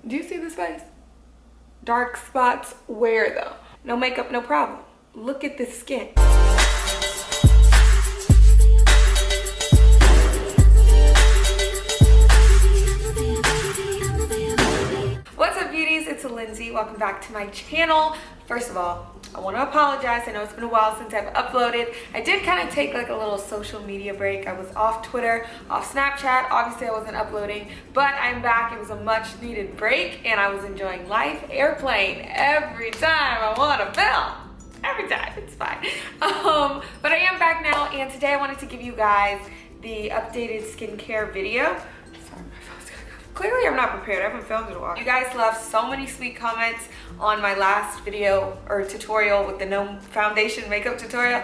Do you see this face? Dark spots where though? No makeup, no problem. Look at this skin. What's up, beauties? It's Lindsay. Welcome back to my channel. First of all, I want to apologize. I know it's been a while since I've uploaded. I did kind of take like a little social media break. I was off Twitter, off Snapchat. Obviously, I wasn't uploading, but I'm back. It was a much needed break and I was enjoying life. Airplane every time I want to film. Every time, it's fine. But I am back now, and today I wanted to give you guys the updated skincare video. Clearly I'm not prepared. I haven't filmed in a while. You guys left so many sweet comments on my last video or tutorial with the no foundation makeup tutorial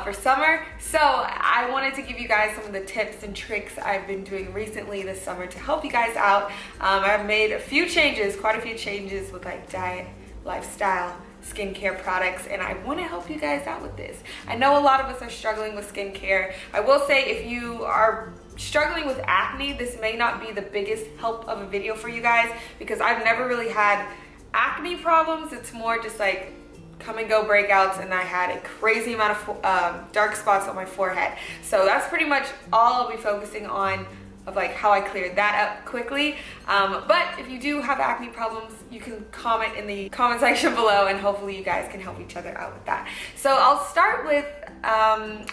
for summer. So I wanted to give you guys some of the tips and tricks I've been doing recently this summer to help you guys out. I've made a few changes, quite a few changes with like diet, lifestyle, skincare products, and I want to help you guys out with this. I know a lot of us are struggling with skincare. I will say if you are struggling with acne, this may not be the biggest help of a video for you guys because I've never really had acne problems. It's more just like come and go breakouts, and I had a crazy amount of dark spots on my forehead. So that's pretty much all I'll be focusing on, of like how I cleared that up quickly. But if you do have acne problems, you can comment in the comment section below, and hopefully you guys can help each other out with that. So I'll start with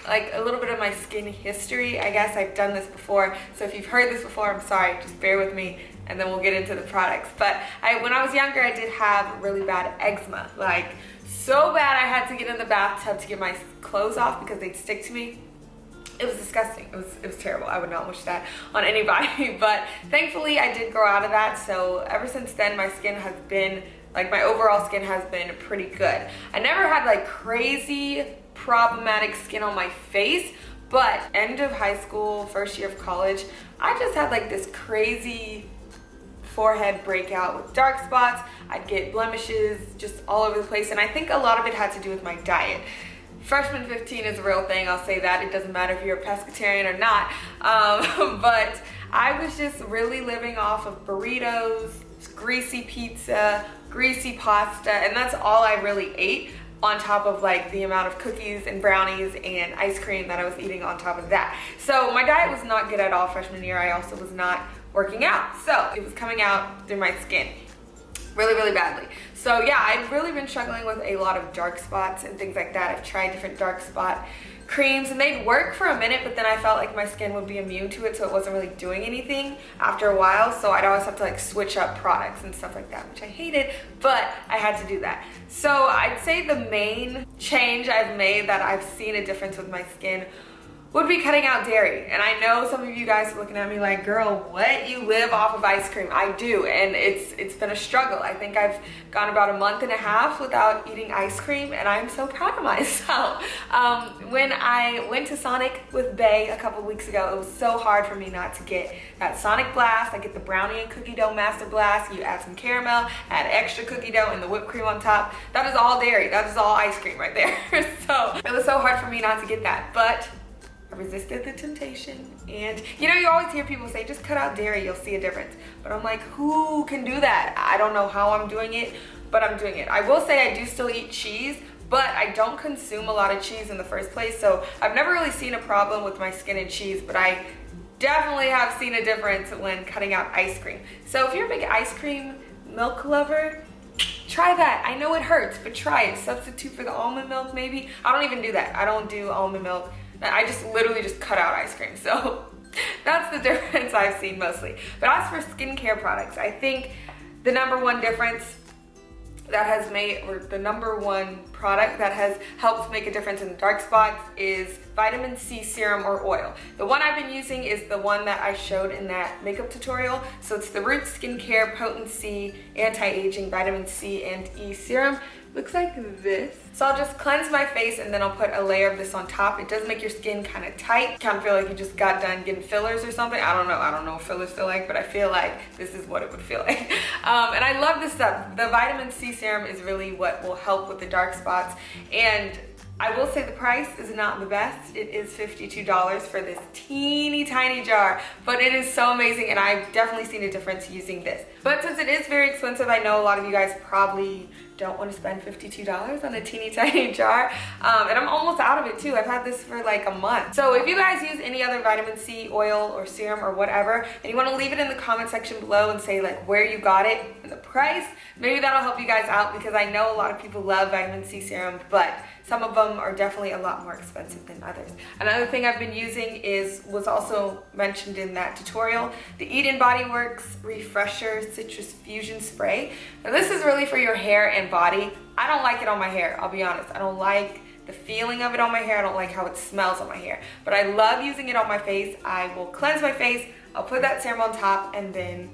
like a little bit of my skin history. I guess I've done this before, so if you've heard this before, I'm sorry, just bear with me and then we'll get into the products. But when I was younger, I did have really bad eczema, like so bad I had to get in the bathtub to get my clothes off because they'd stick to me. It was disgusting. It was terrible. I would not wish that on anybody, but thankfully I did grow out of that. So ever since then, my skin has been, like my overall skin has been pretty good. I never had like crazy problematic skin on my face, but end of high school, first year of college, I just had like this crazy forehead breakout with dark spots. I'd get blemishes just all over the place, and I think a lot of it had to do with my diet. Freshman 15 is a real thing, I'll say that. It doesn't matter if you're a pescatarian or not. But I was just really living off of burritos, greasy pizza, greasy pasta, and that's all I really ate, on top of like the amount of cookies and brownies and ice cream that I was eating on top of that. So my diet was not good at all freshman year. I also was not working out. So it was coming out through my skin really, really badly. So yeah, I've really been struggling with a lot of dark spots and things like that. I've tried different dark spot creams and they'd work for a minute, but then I felt like my skin would be immune to it, so it wasn't really doing anything after a while. So I'd always have to like switch up products and stuff like that, which I hated, but I had to do that. So I'd say the main change I've made that I've seen a difference with my skin would be cutting out dairy. And I know some of you guys are looking at me like, girl, what? You live off of ice cream. I do, and it's been a struggle. I think I've gone about a month and a half without eating ice cream, and I'm so proud of myself. When I went to Sonic with Bay a couple weeks ago, it was so hard for me not to get that Sonic Blast. I get the brownie and cookie dough master blast. You add some caramel, add extra cookie dough and the whipped cream on top. That is all dairy. That is all ice cream right there. So it was so hard for me not to get that, but I resisted the temptation. And you know, you always hear people say, just cut out dairy, you'll see a difference. But I'm like, who can do that? I don't know how I'm doing it, but I'm doing it. I will say I do still eat cheese, but I don't consume a lot of cheese in the first place. So I've never really seen a problem with my skin and cheese, but I definitely have seen a difference when cutting out ice cream. So if you're a big ice cream milk lover, try that. I know it hurts, but try it. Substitute for the almond milk maybe. I don't even do that. I don't do almond milk. I just literally just cut out ice cream. So that's the difference I've seen mostly. But as for skincare products, I think the number one difference that has made, or the number one product that has helped make a difference in the dark spots is vitamin C serum or oil. The one I've been using is the one that I showed in that makeup tutorial. So it's the RUTZ Skincare Potency Anti-Aging Vitamin C and E Serum. Looks like this. So I'll just cleanse my face and then I'll put a layer of this on top. It does make your skin kind of tight. Kind of feel like you just got done getting fillers or something. I don't know what fillers feel like, but I feel like this is what it would feel like. And I love this stuff. The vitamin C serum is really what will help with the dark spots. And I will say the price is not the best. It is $52 for this teeny tiny jar, but it is so amazing, and I've definitely seen a difference using this. But since it is very expensive, I know a lot of you guys probably don't want to spend $52 on a teeny tiny jar, and I'm almost out of it too. I've had this for like a month. So if you guys use any other vitamin C oil or serum or whatever, and you want to leave it in the comment section below and say like where you got it and the price, maybe that'll help you guys out, because I know a lot of people love vitamin C serum, but some of them are definitely a lot more expensive than others. Another thing I've been using was also mentioned in that tutorial, the Bodyworks Refresher Citrus Fusion Spray. Now this is really for your hair and body. I don't like it on my hair, I'll be honest. I don't like the feeling of it on my hair. I don't like how it smells on my hair, but I love using it on my face. I will cleanse my face, I'll put that serum on top, and then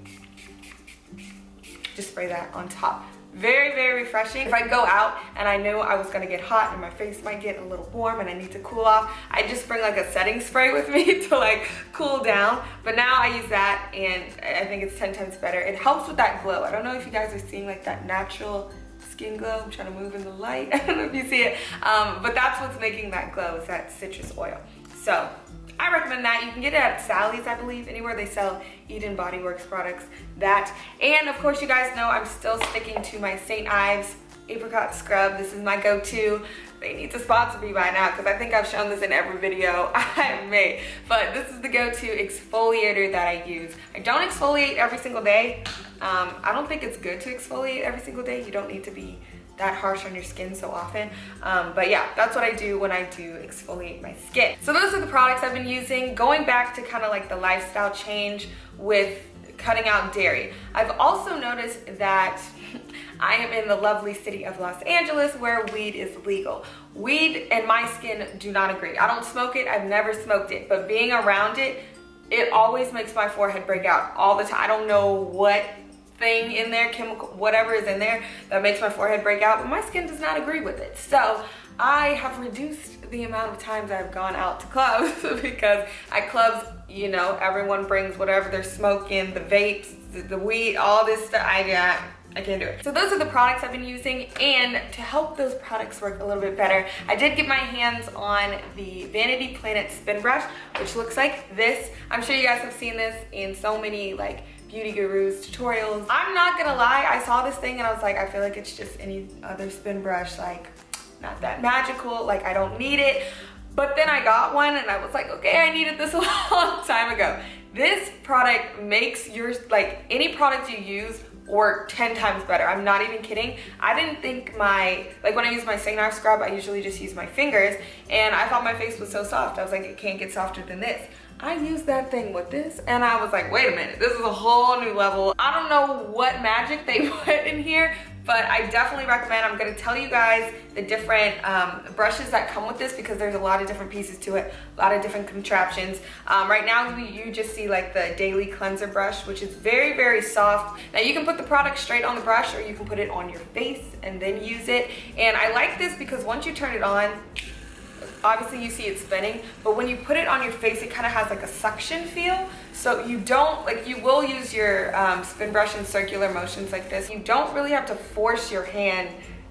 just spray that on top. Very, very refreshing. If I go out and I knew I was gonna get hot and my face might get a little warm and I need to cool off, I just bring like a setting spray with me to like cool down. But now I use that, and I think it's 10 times better. It helps with that glow. I don't know if you guys are seeing like that natural skin glow. I'm trying to move in the light. I don't know if you see it, but that's what's making that glow, is that citrus oil. So I recommend that. You can get it at Sally's, I believe, anywhere they sell Bodyworks products. That, and of course you guys know I'm still sticking to my St. Ives Apricot scrub. This is my go-to. They need to sponsor me by now, because I think I've shown this in every video I've made. But this is the go-to exfoliator that I use. I don't exfoliate every single day. I don't think it's good to exfoliate every single day. You don't need to be that harsh on your skin so often, but yeah, that's what I do when I do exfoliate my skin. So those are the products I've been using. Going back to kind of like the lifestyle change with cutting out dairy, I've also noticed that I am in the lovely city of Los Angeles, where weed is legal. Weed and my skin do not agree. I don't smoke it, I've never smoked it, but being around it, it always makes my forehead break out all the time. I don't know what thing in there, chemical, whatever is in there that makes my forehead break out, but my skin does not agree with it. So I have reduced the amount of times I've gone out to clubs, because at clubs, you know, everyone brings whatever they're smoking, the vapes, the weed, all this stuff. I can't do it. So those are the products I've been using, and to help those products work a little bit better, I did get my hands on the Vanity Planet Spin Brush, which looks like this. I'm sure you guys have seen this in so many like beauty gurus tutorials. I'm not gonna lie, I saw this thing and I was like, I feel like it's just any other spin brush, like not that magical, like I don't need it. But then I got one and I was like, okay, I needed this a long time ago. This product makes yours, like any product you use, work 10 times better. I'm not even kidding. I didn't think like when I use my St. Ives scrub, I usually just use my fingers, and I thought my face was so soft. I was like, it can't get softer than this. I used that thing with this and I was like, wait a minute, this is a whole new level. I don't know what magic they put in here, but I definitely recommend. I'm gonna tell you guys the different brushes that come with this, because there's a lot of different pieces to it, a lot of different contraptions. Right now you just see like the daily cleanser brush, which is very, very soft. Now you can put the product straight on the brush, or you can put it on your face and then use it. And I like this because once you turn it on, obviously you see it spinning, but when you put it on your face, it kind of has like a suction feel. So you don't, like, you will use your spin brush in circular motions like this. You don't really have to force your hand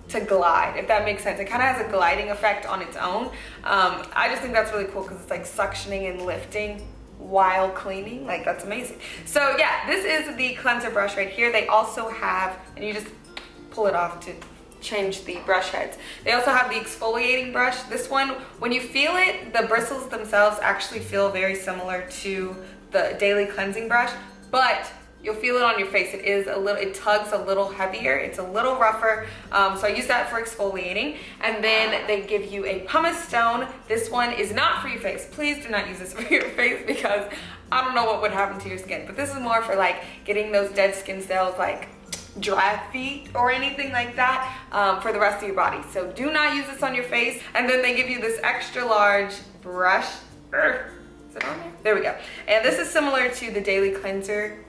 to glide, if that makes sense. It kind of has a gliding effect on its own. I just think that's really cool, because it's like suctioning and lifting while cleaning. Like, that's amazing. So yeah, this is the cleanser brush right here. They also have, and you just pull it off to change the brush heads. They also have the exfoliating brush. This one, when you feel it, the bristles themselves actually feel very similar to the daily cleansing brush, but you'll feel it on your face. It tugs a little heavier. It's a little rougher. So I use that for exfoliating. And then they give you a pumice stone. This one is not for your face. Please do not use this for your face, because I don't know what would happen to your skin. But this is more for like getting those dead skin cells, like dry feet or anything like that, for the rest of your body. So do not use this on your face. And then they give you this extra large brush. Is it on there? There we go. And this is similar to the daily cleanser.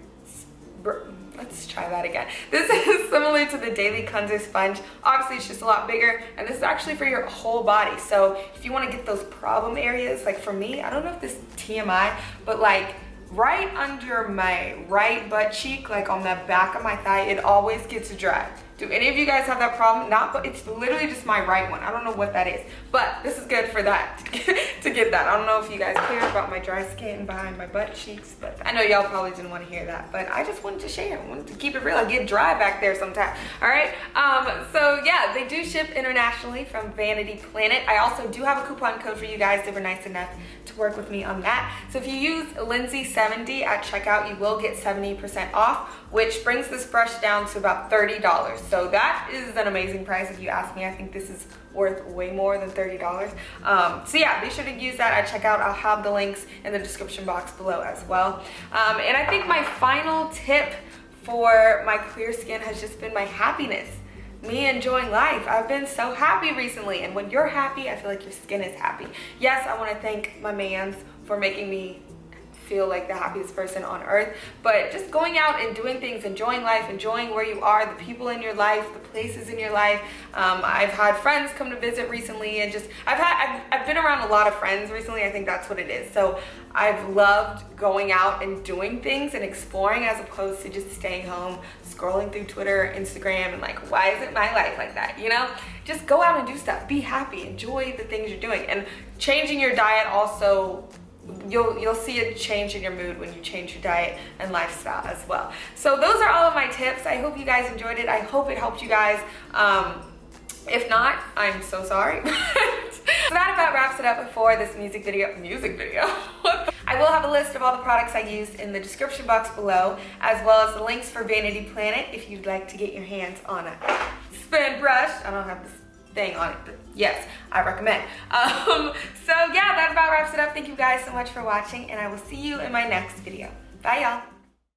Let's try that again. This is similar to the daily cleanser sponge. Obviously it's just a lot bigger, and this is actually for your whole body. So if you want to get those problem areas, like for me, I don't know if this is TMI, but like right under my right butt cheek, like on the back of my thigh, it always gets dry. Do any of you guys have that problem? Not, but it's literally just my right one. I don't know what that is, but this is good for that, to get that. I don't know if you guys care about my dry skin behind my butt cheeks, but I know y'all probably didn't want to hear that, but I just wanted to share. I wanted to keep it real. I get dry back there sometimes, all right? So yeah, they do ship internationally from Vanity Planet. I also do have a coupon code for you guys. They were nice enough to work with me on that. So if you use LYNSEY70 at checkout, you will get 70% off, which brings this brush down to about $30. So that is an amazing price if you ask me. I think this is worth way more than $30. So yeah, be sure to use that at checkout. I'll have the links in the description box below as well. And I think my final tip for my clear skin has just been my happiness. Me enjoying life. I've been so happy recently, and when you're happy, I feel like your skin is happy. Yes, I want to thank my mans for making me feel like the happiest person on earth, but just going out and doing things, enjoying life, enjoying where you are, the people in your life, the places in your life. I've had friends come to visit recently, and just I've been around a lot of friends recently. I think that's what it is. So I've loved going out and doing things and exploring, as opposed to just staying home scrolling through Twitter, Instagram, and like, why isn't my life like that, you know? Just go out and do stuff, be happy, enjoy the things you're doing. And changing your diet also, you'll see a change in your mood when you change your diet and lifestyle as well. So those are all of my tips. I hope you guys enjoyed it. I hope it helped you guys. If not, I'm so sorry. So that about wraps it up for this music video. I will have a list of all the products I used in the description box below, as well as the links for Vanity Planet if you'd like to get your hands on a spin brush. I don't have this thing on it, but yes, I recommend. So yeah, that about wraps it up. Thank you guys so much for watching, and I will see you in my next video. Bye, y'all.